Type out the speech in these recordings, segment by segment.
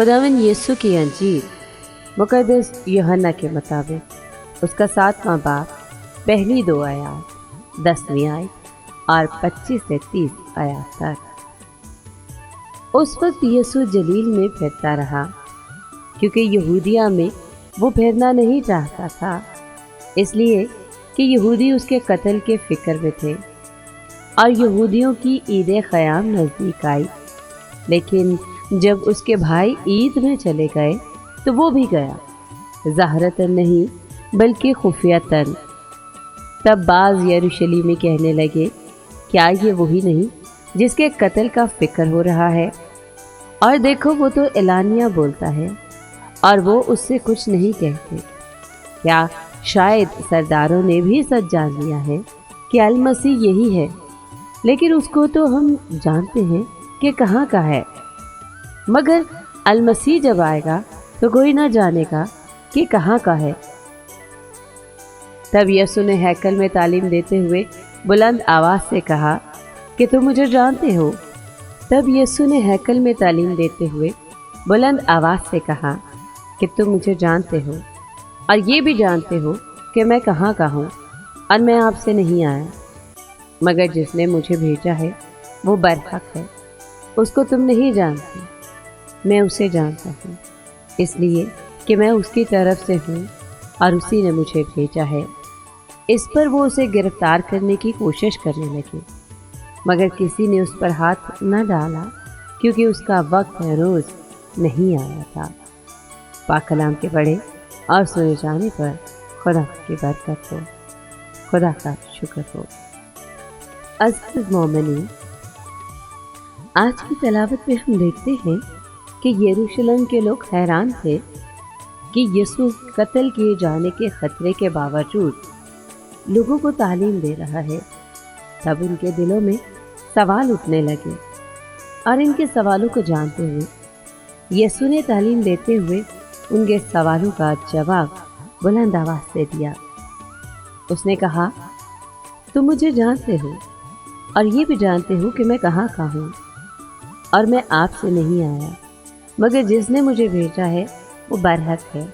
खुदावन यीशु की अंजील मुकद्दस यूहन्ना के मुताबिक उसका 7वां बाब पहली 2 आयत 10वीं आयत और 25 से 30 आयत तक। उस वक्त यीशु जलील में फिरता रहा, क्योंकि यहूदिया में वो फिरना नहीं चाहता था, इसलिए कि यहूदी उसके कत्ल के फिक्र में थे और यहूदियों की ईद ख़याम नज़दीक आई। लेकिन जब उसके भाई ईद में चले गए तो वो भी गया, ज़ाहरतन नहीं बल्कि खुफियतन। तब बाज़ यरूशलेम में कहने लगे, क्या ये वही नहीं जिसके कत्ल का फिक्र हो रहा है? और देखो, वो तो एलानिया बोलता है और वो उससे कुछ नहीं कहते। क्या शायद सरदारों ने भी सच जान लिया है कि अल मसीह यही है? लेकिन उसको तो हम जानते हैं कि कहाँ का है, मगर अल मसीह जब आएगा तो कोई ना जानेगा कि कहाँ का है। तब यीशु ने हैकल में तालीम देते हुए बुलंद आवाज़ से कहा कि तुम मुझे जानते हो। तब यीशु ने हैकल में तालीम देते हुए बुलंद आवाज़ से कहा कि तुम मुझे जानते हो और ये भी जानते हो कि मैं कहाँ का हूँ, और मैं आपसे नहीं आया, मगर जिसने मुझे भेजा है वो बरहक है। उसको तुम नहीं जानते, मैं उसे जानता हूँ, इसलिए कि मैं उसकी तरफ से हूँ और उसी ने मुझे भेजा है। इस पर वो उसे गिरफ्तार करने की कोशिश करने लगे, मगर किसी ने उस पर हाथ न डाला, क्योंकि उसका वक्त रोज़ नहीं आया था। पाक कलाम के पढ़े और सुने जाने पर खुदा की बरकत हो, खुदा का शुक्र हो। अज़ीज़ मोमिनीन, आज की तलावत में हम देखते हैं कि यरूशलेम के लोग हैरान थे कि यीशु कत्ल किए जाने के खतरे के बावजूद लोगों को तालीम दे रहा है। तब उनके दिलों में सवाल उठने लगे, और इनके सवालों को जानते हुए यीशु ने तालीम देते हुए उनके सवालों का जवाब बुलंद आवाज़ से दिया। उसने कहा, तुम मुझे जानते हो और ये भी जानते हो कि मैं कहाँ का हूँ, और मैं आपसे नहीं आया, मगर जिसने मुझे भेजा है वो बरहक है।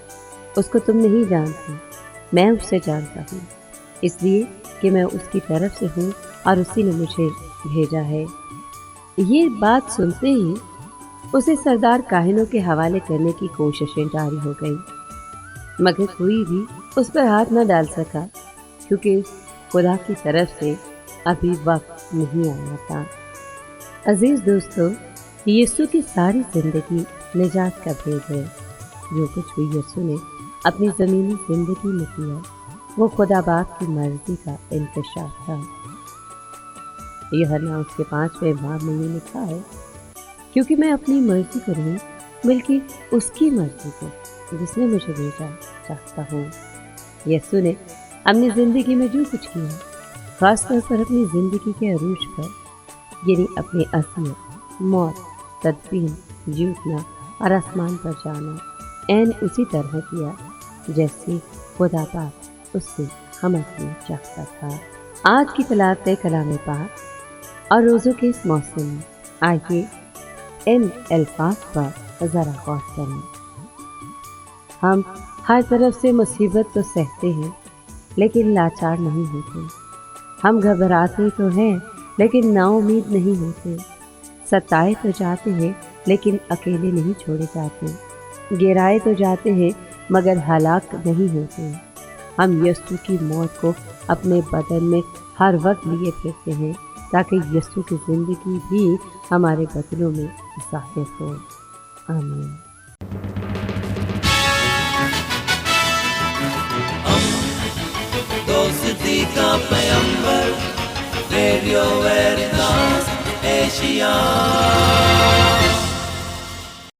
उसको तुम नहीं जानते, मैं उससे जानता हूँ, इसलिए कि मैं उसकी तरफ से हूँ और उसी ने मुझे भेजा है। ये बात सुनते ही उसे सरदार काहिनों के हवाले करने की कोशिशें जारी हो गई, मगर कोई भी उस पर हाथ न डाल सका, क्योंकि खुदा की तरफ से अभी वक्त नहीं आया था। अजीज दोस्तों, यीशु की सारी जिंदगी निजात का भेद है। जो कुछ भी यीशु ने अपनी ज़मीनी जिंदगी में किया वो खुदा बाप की मर्जी का इंकशाफ था। यूहन्ना उसके 5वें बाब में ये लिखा है, क्योंकि मैं अपनी मर्जी को नहीं बल्कि उसकी मर्जी को जिसने मुझे भेजा चाहता हूँ। यीशु ने अपनी ज़िंदगी में जो कुछ किया, खासतौर पर अपनी ज़िंदगी के अरूज पर, यानी अपनी असलियत, मौत, तदफीन, जीतना और आसमान पर जाना, ऐन उसी तरह किया जैसे खुदा पाक उससे हम अपनी चाहता था। आज की तलावत कलाम पाक और रोज़ों के इस मौसम में आइए इन अल्फाज पर ज़रा गौर करें। हम हर तरफ से मुसीबत तो सहते हैं, लेकिन लाचार नहीं होते। हम घबराते तो हैं, लेकिन नाउम्मीद नहीं होते। सताए तो जाते हैं, लेकिन अकेले नहीं छोड़े जाते। गिराए तो जाते हैं, मगर हलाक नहीं होते। हम यीशु की मौत को अपने बदन में हर वक्त लिए फिरते हैं, ताकि यीशु की ज़िंदगी भी हमारे बदनों में ज़ाहिर हो। आमीन। दोस्ती का पैगंबर, रेडियो वेरितास एशिया।